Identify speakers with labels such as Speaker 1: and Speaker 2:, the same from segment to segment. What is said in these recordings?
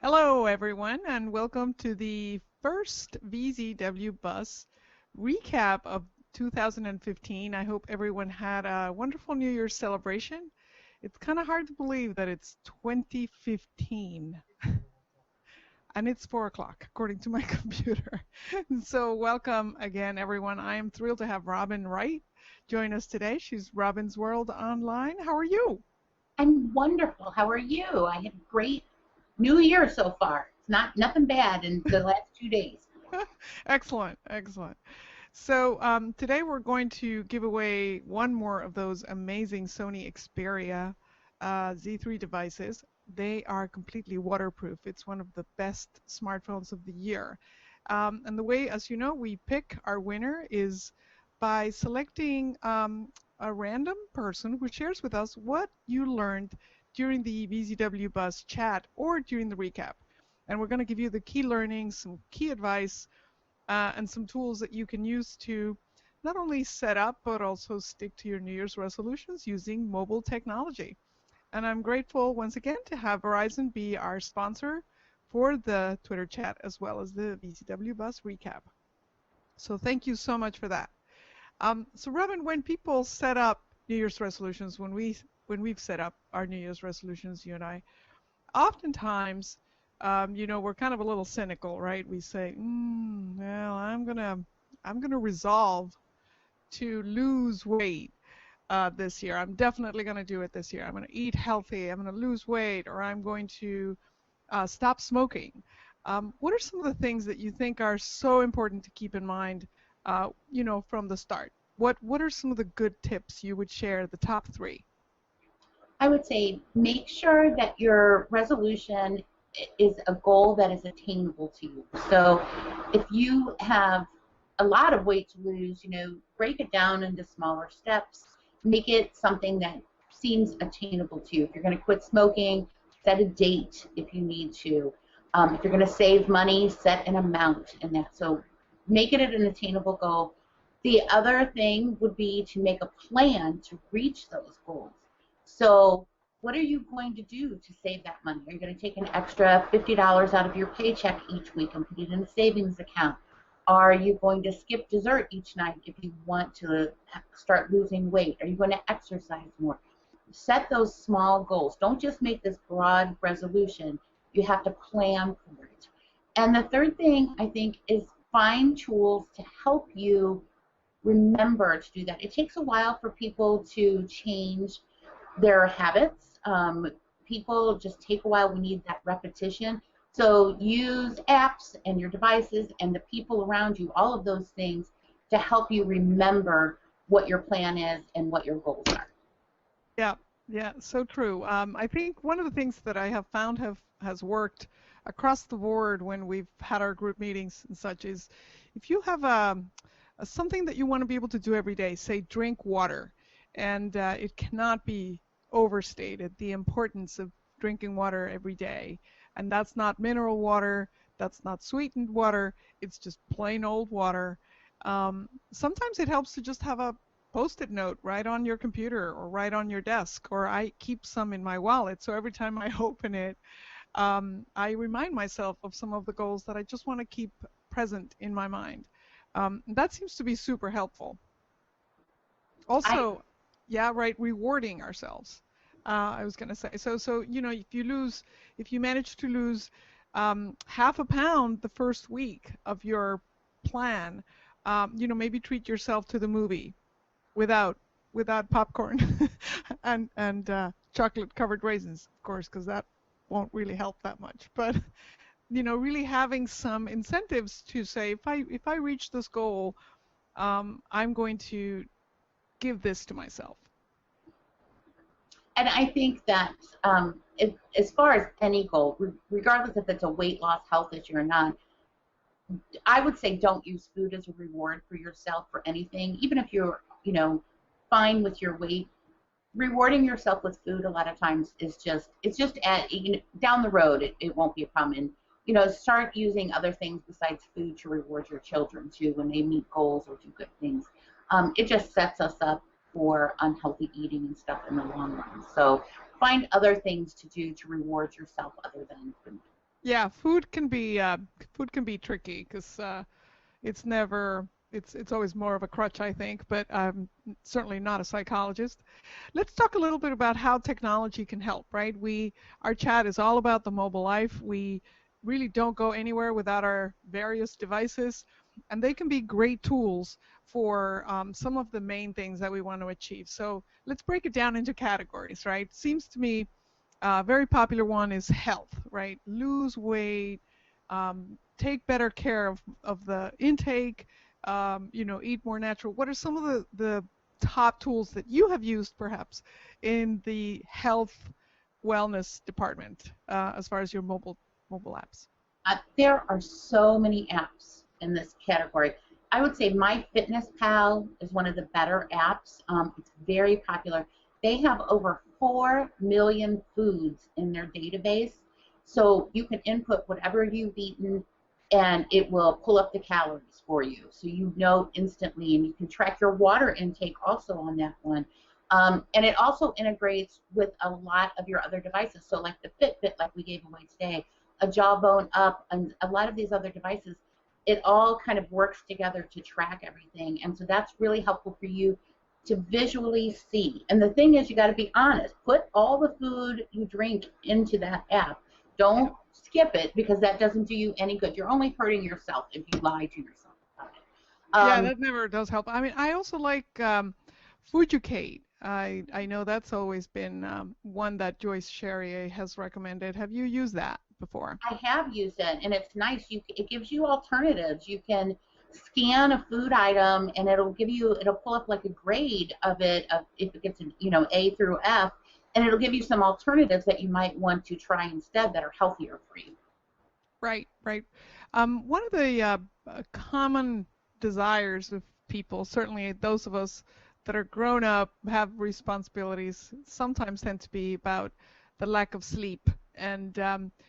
Speaker 1: Hello, everyone, and welcome to the first VZWBuzz recap of 2015. I hope everyone had a wonderful New Year's celebration. It's kind of hard to believe that it's 2015 and it's 4 o'clock, according to my computer. So, welcome again, everyone. I am thrilled to have Robin Wright join us today. She's Robin's World Online. How are you?
Speaker 2: I'm wonderful. How are you? I had a great New Year so far. It's nothing bad in the last 2 days.
Speaker 1: Excellent, excellent. So today we're going to give away one more of those amazing Sony Xperia Z3 devices. They are completely waterproof. It's one of the best smartphones of the year. And the way, as you know, we pick our winner is by selecting a random person who shares with us what you learned during the VZW Buzz chat or during the recap. And we're going to give you the key learnings, some key advice, and some tools that you can use to not only set up but also stick to your New Year's resolutions using mobile technology. And I'm grateful once again to have Verizon be our sponsor for the Twitter chat as well as the VCW Bus recap. So thank you so much for that. So Robin, when people set up New Year's resolutions, when we've set up our New Year's resolutions, you and I, oftentimes, we're kind of a little cynical, right? We say, well, I'm gonna resolve to lose weight this year. I'm definitely gonna do it this year. I'm gonna eat healthy. I'm gonna lose weight, or I'm going to stop smoking. What are some of the things that you think are so important to keep in mind, from the start? What are some of the good tips you would share? The top three.
Speaker 2: I would say make sure that your resolution is a goal that is attainable to you. So if you have a lot of weight to lose, break it down into smaller steps. Make it something that seems attainable to you. If you're going to quit smoking, set a date if you need to. If you're going to save money, set an amount in that. So make it an attainable goal. The other thing would be to make a plan to reach those goals. So what are you going to do to save that money? Are you going to take an extra $50 out of your paycheck each week and put it in a savings account? Are you going to skip dessert each night if you want to start losing weight? Are you going to exercise more? Set those small goals. Don't just make this broad resolution. You have to plan for it. And the third thing, I think, is find tools to help you remember to do that. It takes a while for people to change their habits. People just take a while. We need that repetition. So use apps and your devices and the people around you, all of those things, to help you remember what your plan is and what your goals are.
Speaker 1: Yeah, yeah, so true. I think one of the things that I have found has worked across the board when we've had our group meetings and such is if you have something that you want to be able to do every day, say drink water, and it cannot be overstated the importance of drinking water every day. And that's not mineral water, that's not sweetened water, it's just plain old water. Sometimes it helps to just have a post-it note right on your computer or right on your desk, or I keep some in my wallet, so every time I open it, I remind myself of some of the goals that I just want to keep present in my mind. That seems to be super helpful.
Speaker 2: I
Speaker 1: Also, yeah, right, rewarding ourselves. I was going to say, so if you manage to lose half a pound the first week of your plan, maybe treat yourself to the movie without popcorn and chocolate covered raisins, of course, because that won't really help that much. But really having some incentives to say, if I reach this goal, I'm going to give this to myself.
Speaker 2: And I think that as far as any goal, regardless if it's a weight loss, health issue or not, I would say don't use food as a reward for yourself for anything. Even if you're, fine with your weight, rewarding yourself with food a lot of times is just down the road it won't be a problem. And start using other things besides food to reward your children too when they meet goals or do good things. It just sets us up for unhealthy eating and stuff in the long run. So find other things to do to reward yourself other than food.
Speaker 1: Yeah, food can be tricky because it's never it's always more of a crutch, I think. But I'm certainly not a psychologist. Let's talk a little bit about how technology can help, right? Our chat is all about the mobile life. We really don't go anywhere without our various devices, and they can be great tools for some of the main things that we want to achieve. So let's break it down into categories, right? Seems to me a very popular one is health, right? Lose weight, take better care of the intake, eat more natural. What are some of the top tools that you have used perhaps in the health wellness department as far as your mobile apps?
Speaker 2: There are so many apps in this category. I would say MyFitnessPal is one of the better apps. It's very popular. They have over 4 million foods in their database. So you can input whatever you've eaten and it will pull up the calories for you. So you know instantly, and you can track your water intake also on that one. And it also integrates with a lot of your other devices. So like the Fitbit, like we gave away today, a Jawbone Up, and a lot of these other devices, it all kind of works together to track everything. And so that's really helpful for you to visually see. And the thing is, you got to be honest. Put all the food you drink into that app. Don't skip it, because that doesn't do you any good. You're only hurting yourself if you lie to yourself about it.
Speaker 1: Yeah, that never does help. I mean, I also like Fuducate. I know that's always been one that Joyce Charrier has recommended. Have you used that before?
Speaker 2: I have used it, and it's nice. It gives you alternatives. You can scan a food item, and it'll pull up like a grade of it, of if it gets an, A through F, and it'll give you some alternatives that you might want to try instead that are healthier for you.
Speaker 1: Right, right. One of the common desires of people, certainly those of us that are grown up, have responsibilities, sometimes tend to be about the lack of sleep. And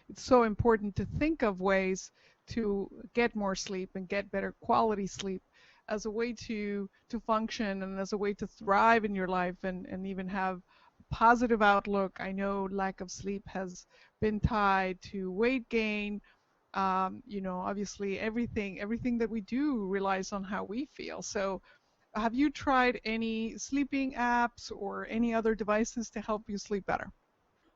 Speaker 1: it's so important to think of ways to get more sleep and get better quality sleep as a way to function and as a way to thrive in your life and even have a positive outlook. I know lack of sleep has been tied to weight gain. Obviously everything that we do relies on how we feel. So have you tried any sleeping apps or any other devices to help you sleep better?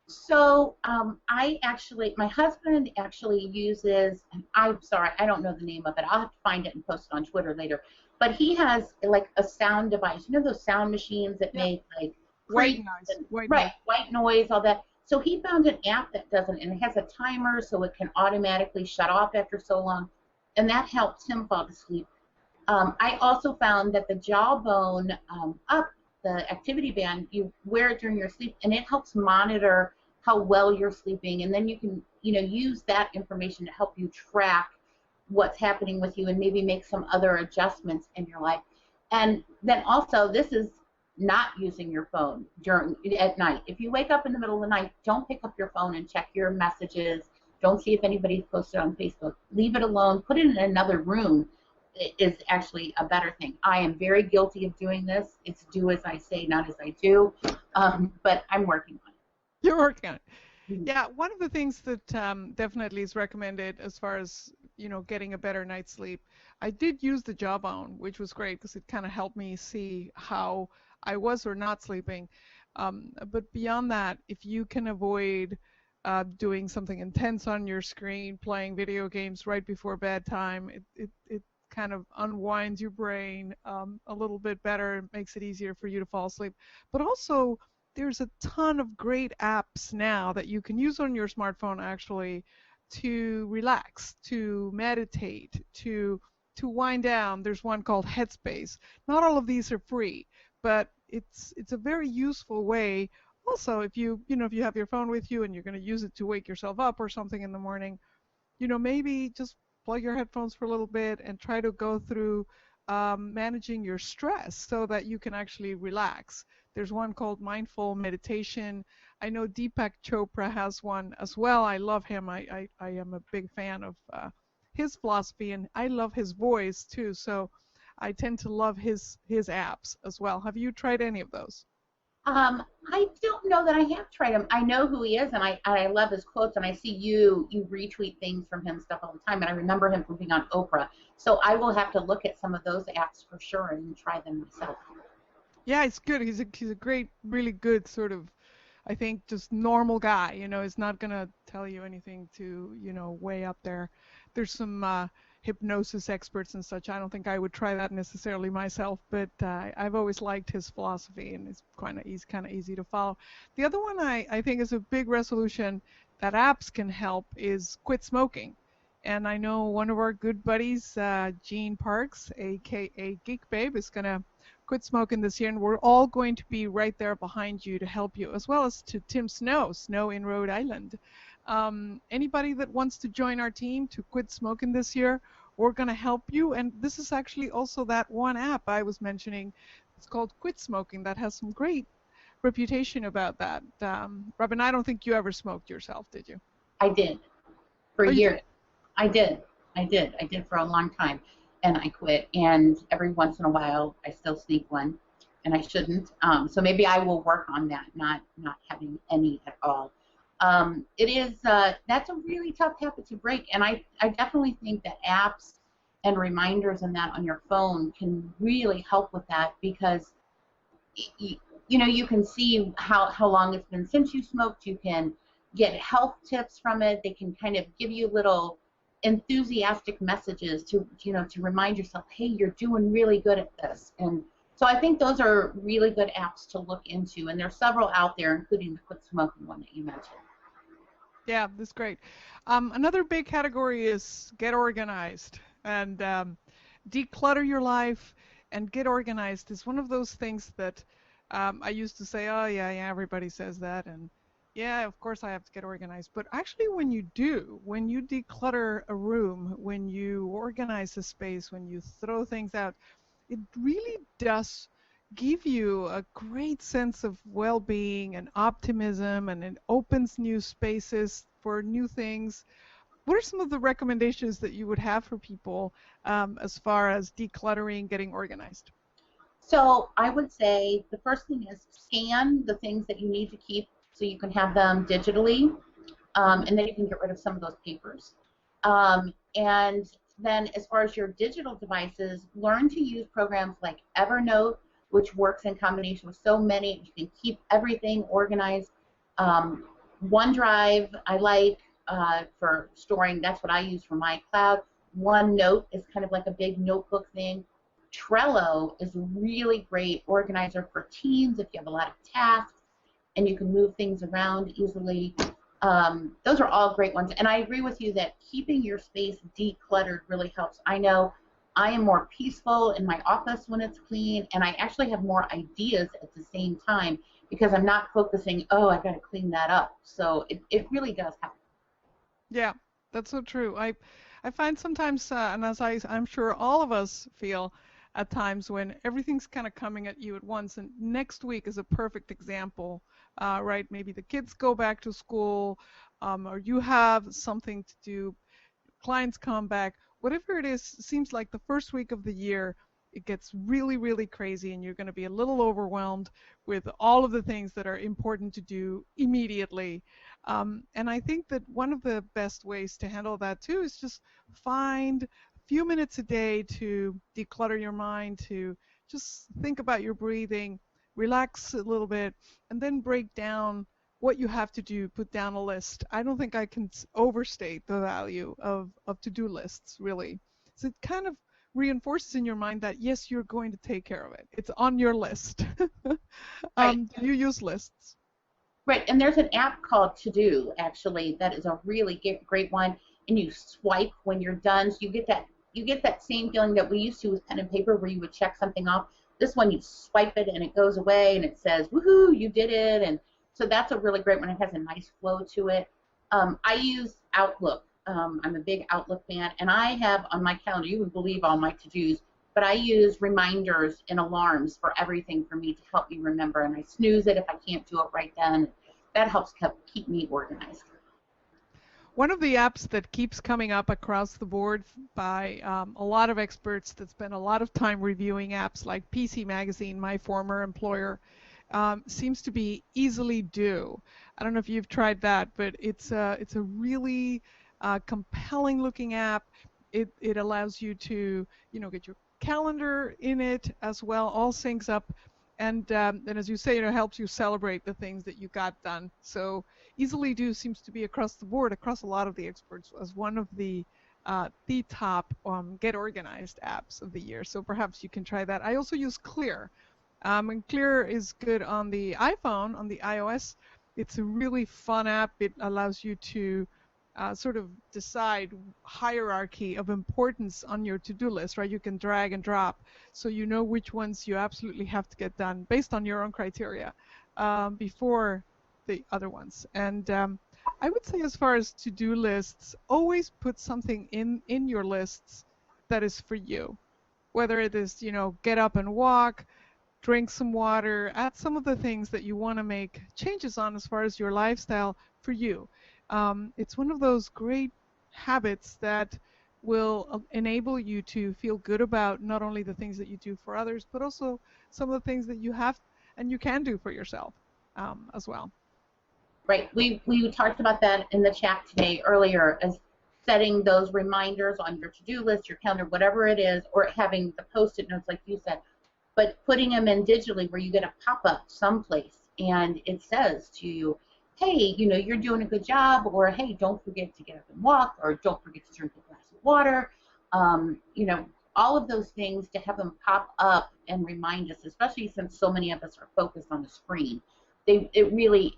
Speaker 2: So my husband actually uses, I'm sorry, I don't know the name of it. I'll have to find it and post it on Twitter later. But he has like a sound device. You know those sound machines that
Speaker 1: Yeah.
Speaker 2: make like
Speaker 1: White
Speaker 2: creaks
Speaker 1: noise.
Speaker 2: and,
Speaker 1: White
Speaker 2: right,
Speaker 1: noise.
Speaker 2: white noise, all that. So he found an app that doesn't, and it has a timer so it can automatically shut off after so long, and that helps him fall asleep. I also found that the Jawbone Up, the activity band, you wear it during your sleep, and it helps monitor how well you're sleeping, and then you can, use that information to help you track what's happening with you and maybe make some other adjustments in your life. And then also, this is not using your phone at night. If you wake up in the middle of the night, don't pick up your phone and check your messages. Don't see if anybody's posted on Facebook. Leave it alone. Put it in another room is actually a better thing. I am very guilty of doing this. It's do as I say, not as I do. But I'm working on it.
Speaker 1: You're working on it.
Speaker 2: Mhm.
Speaker 1: Yeah, one of the things that definitely is recommended as far as getting a better night's sleep. I did use the Jawbone, which was great because it kind of helped me see how I was or not sleeping. But beyond that, if you can avoid doing something intense on your screen, playing video games right before bedtime, it kind of unwinds your brain a little bit better. It makes it easier for you to fall asleep. But also, there's a ton of great apps now that you can use on your smartphone actually to relax, to meditate, to wind down. There's one called Headspace. Not all of these are free, but it's a very useful way. Also, if you have your phone with you and you're going to use it to wake yourself up or something in the morning, maybe just plug your headphones for a little bit and try to go through managing your stress so that you can actually relax. There's one called Mindful Meditation. I know Deepak Chopra has one as well. I love him. I am a big fan of his philosophy, and I love his voice too. So I tend to love his apps as well. Have you tried any of those?
Speaker 2: I don't know that I have tried him. I know who he is, and I love his quotes, and I see you retweet things from him stuff all the time, and I remember him from being on Oprah. So I will have to look at some of those apps for sure and try them myself.
Speaker 1: Yeah, he's good. He's a great, really good sort of, I think, just normal guy. He's not gonna tell you anything to, way up there. There's some hypnosis experts and such. I don't think I would try that necessarily myself, but I've always liked his philosophy, and he's kind of easy to follow. The other one I think is a big resolution that apps can help is quit smoking. And I know one of our good buddies, Gene Parks, aka Geek Babe, is gonna quit smoking this year, and we're all going to be right there behind you to help you, as well as to Tim Snow in Rhode Island. Anybody that wants to join our team to quit smoking this year, we're going to help you. And this is actually also that one app I was mentioning. It's called Quit Smoking that has some great reputation about that. Robin, I don't think you ever smoked yourself, did you?
Speaker 2: I did for
Speaker 1: Oh, you
Speaker 2: years.
Speaker 1: did?
Speaker 2: I did. I did for a long time, and I quit. And every once in a while, I still sneak one, and I shouldn't. So maybe I will work on that, not having any at all. It is that's a really tough habit to break, and I definitely think that apps and reminders and that on your phone can really help with that because you can see how long it's been since you smoked. You can get health tips from it. They can kind of give you little enthusiastic messages to remind yourself, hey, you're doing really good at this. And so I think those are really good apps to look into, and there's several out there, including the quit smoking one that you mentioned.
Speaker 1: Yeah, that's great. Another big category is get organized and declutter your life and get organized is one of those things that I used to say, oh, yeah, everybody says that. And yeah, of course I have to get organized. But actually, when you declutter a room, when you organize a space, when you throw things out, it really does give you a great sense of well-being and optimism, and it opens new spaces for new things. What are some of the recommendations that you would have for people as far as decluttering, getting organized?
Speaker 2: So I would say the first thing is scan the things that you need to keep so you can have them digitally, and then you can get rid of some of those papers. And then as far as your digital devices, learn to use programs like Evernote, which works in combination with so many. You can keep everything organized. OneDrive, I like for storing. That's what I use for my cloud. OneNote is kind of like a big notebook thing. Trello is a really great organizer for teams if you have a lot of tasks and you can move things around easily. Those are all great ones. And I agree with you that keeping your space decluttered really helps. I know I am more peaceful in my office when it's clean, and I actually have more ideas at the same time because I'm not focusing, oh, I got to clean that up. So it really does help.
Speaker 1: Yeah, that's so true. I find sometimes, and as I'm sure all of us feel at times when everything's kind of coming at you at once, and next week is a perfect example, right? Maybe the kids go back to school, or you have something to do, clients come back, whatever it is, seems like the first week of the year, it gets really, really crazy, and you're going to be a little overwhelmed with all of the things that are important to do immediately. And I think that one of the best ways to handle that too is just find a few minutes a day to declutter your mind, to just think about your breathing, relax a little bit, and then break down what you have to do, put down a list. I don't think I can overstate the value of to-do lists, really. So it kind of reinforces in your mind that, yes, you're going to take care of it. It's on your list.
Speaker 2: Right.
Speaker 1: Do you use lists?
Speaker 2: Right, and there's an app called To Do actually that is a really great one, and you swipe when you're done, so you get that same feeling that we used to with pen and paper where you would check something off. This one you swipe it and it goes away and it says woohoo, you did it, and so that's a really great one. It has a nice flow to it. I use Outlook. I'm a big Outlook fan, and I have on my calendar, you would believe all my to-dos, but I use reminders and alarms for everything for me to help me remember, and I snooze it if I can't do it right then. That helps keep me organized.
Speaker 1: One of the apps that keeps coming up across the board by a lot of experts that spend a lot of time reviewing apps like PC Magazine, my former employer, seems to be easily do. I don't know if you've tried that, but it's a really compelling looking app. It allows you to get your calendar in it as well, all syncs up, and as you say, it helps you celebrate the things that you got done. So easily do seems to be across the board, across a lot of the experts, as one of the top get organized apps of the year. So perhaps you can try that. I also use Clear. And Clear is good on the iPhone, on the iOS. It's a really fun app. It allows you to sort of decide hierarchy of importance on your to-do list, right? You can drag and drop, so you know which ones you absolutely have to get done based on your own criteria before the other ones. And I would say, as far as to-do lists, always put something in your lists that is for you. Whether it is, get up and walk, drink some water, add some of the things that you want to make changes on as far as your lifestyle for you. It's one of those great habits that will enable you to feel good about not only the things that you do for others, but also some of the things that you have and you can do for yourself as well.
Speaker 2: Right. We talked about that in the chat today earlier, as setting those reminders on your to-do list, your calendar, whatever it is, or having the post-it notes like you said, but putting them in digitally where you get a pop-up someplace and it says to you, hey, you're doing a good job, or hey, don't forget to get up and walk, or don't forget to drink a glass of water. All of those things, to have them pop up and remind us, especially since so many of us are focused on the screen. It really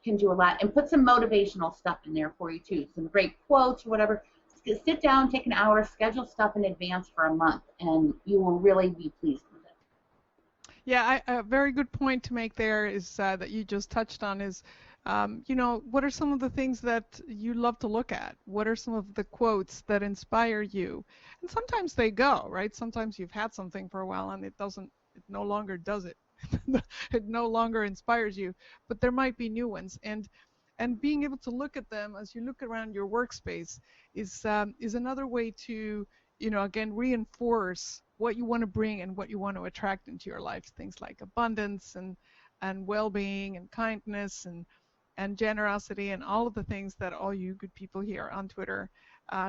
Speaker 2: can do a lot, and put some motivational stuff in there for you too, some great quotes or whatever. Sit down, take an hour, schedule stuff in advance for a month, and you will really be pleased with it.
Speaker 1: Yeah, a very good point to make there is that you just touched on is, what are some of the things that you love to look at? What are some of the quotes that inspire you? And sometimes they go, right? Sometimes you've had something for a while and it no longer does it. It no longer inspires you, but there might be new ones. And being able to look at them as you look around your workspace is another way to, again, reinforce what you want to bring and what you want to attract into your life. Things like abundance and well-being and kindness and generosity and all of the things that all you good people here on Twitter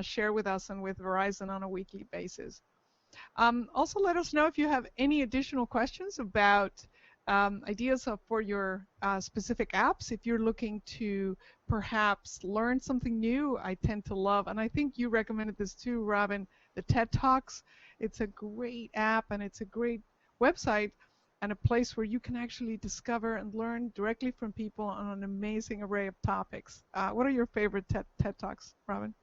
Speaker 1: share with us and with Verizon on a weekly basis. Also, let us know if you have any additional questions about ideas for your specific apps. If you're looking to perhaps learn something new, I tend to love, and I think you recommended this too, Robin, the TED Talks. It's a great app and it's a great website and a place where you can actually discover and learn directly from people on an amazing array of topics. What are your favorite TED Talks, Robin?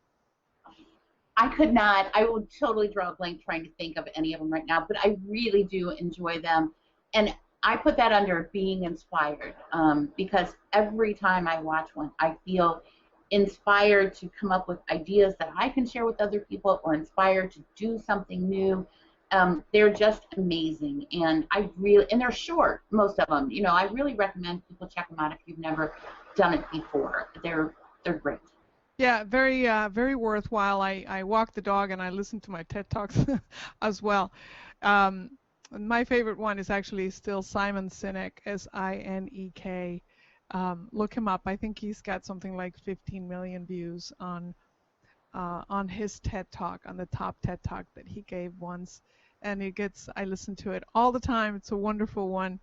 Speaker 2: I could not. I would totally draw a blank trying to think of any of them right now, but I really do enjoy them. And I put that under being inspired because every time I watch one, I feel inspired to come up with ideas that I can share with other people, or inspired to do something new. They're just amazing, and they're short, most of them. I really recommend people check them out if you've never done it before. They're great.
Speaker 1: Yeah, very worthwhile. I walk the dog and I listen to my TED Talks as well. My favorite one is actually still Simon Sinek, Sinek. Look him up. I think he's got something like 15 million views on his TED Talk, on the top TED Talk that he gave once, and I listen to it all the time. It's a wonderful one.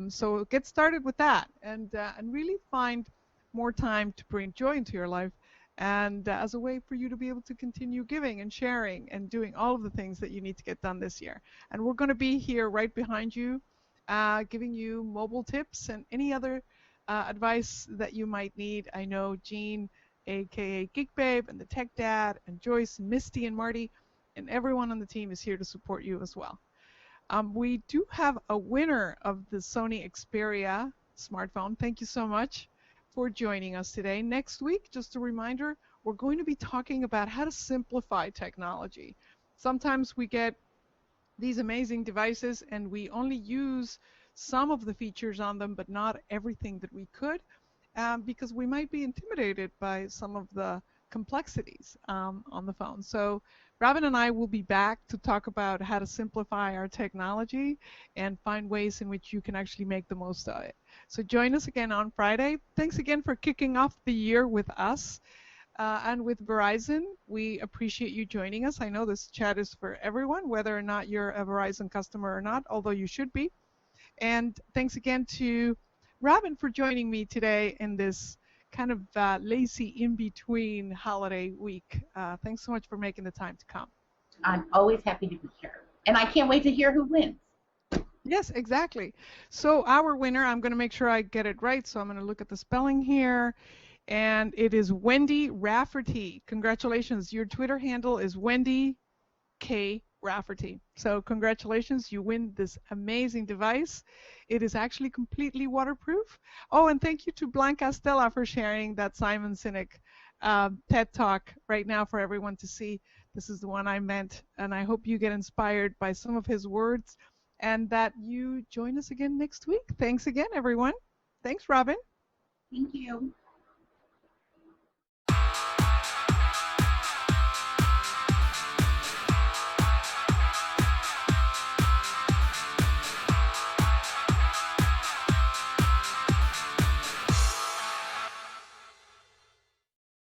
Speaker 1: So get started with that, and really find more time to bring joy into your life, and as a way for you to be able to continue giving and sharing and doing all of the things that you need to get done this year. And we're going to be here right behind you, giving you mobile tips and any other advice that you might need. I know Jean, aka Geek Babe, and the Tech Dad, and Joyce, and Misty, and Marty, and everyone on the team is here to support you as well. We do have a winner of the Sony Xperia smartphone. Thank you so much for joining us today. Next week, just a reminder, we're going to be talking about how to simplify technology. Sometimes we get these amazing devices and we only use some of the features on them, but not everything that we could, because we might be intimidated by some of the complexities on the phone. So Robin and I will be back to talk about how to simplify our technology and find ways in which you can actually make the most of it. So join us again on Friday. Thanks again for kicking off the year with us. And with Verizon, we appreciate you joining us. I know this chat is for everyone, whether or not you're a Verizon customer or not, although you should be. And thanks again to Robin for joining me today in this kind of lazy in between holiday week. Thanks so much for making the time to come.
Speaker 2: I'm always happy to be here. And I can't wait to hear who wins.
Speaker 1: Yes, exactly. So, our winner, I'm going to make sure I get it right. So, I'm going to look at the spelling here. And it is Wendy Rafferty. Congratulations. Your Twitter handle is Wendy K. Rafferty. So congratulations, you win this amazing device. It is actually completely waterproof. Oh, and thank you to Blanca Stella for sharing that Simon Sinek TED Talk right now for everyone to see. This is the one I meant, and I hope you get inspired by some of his words and that you join us again next week. Thanks again, everyone. Thanks, Robin.
Speaker 2: Thank you.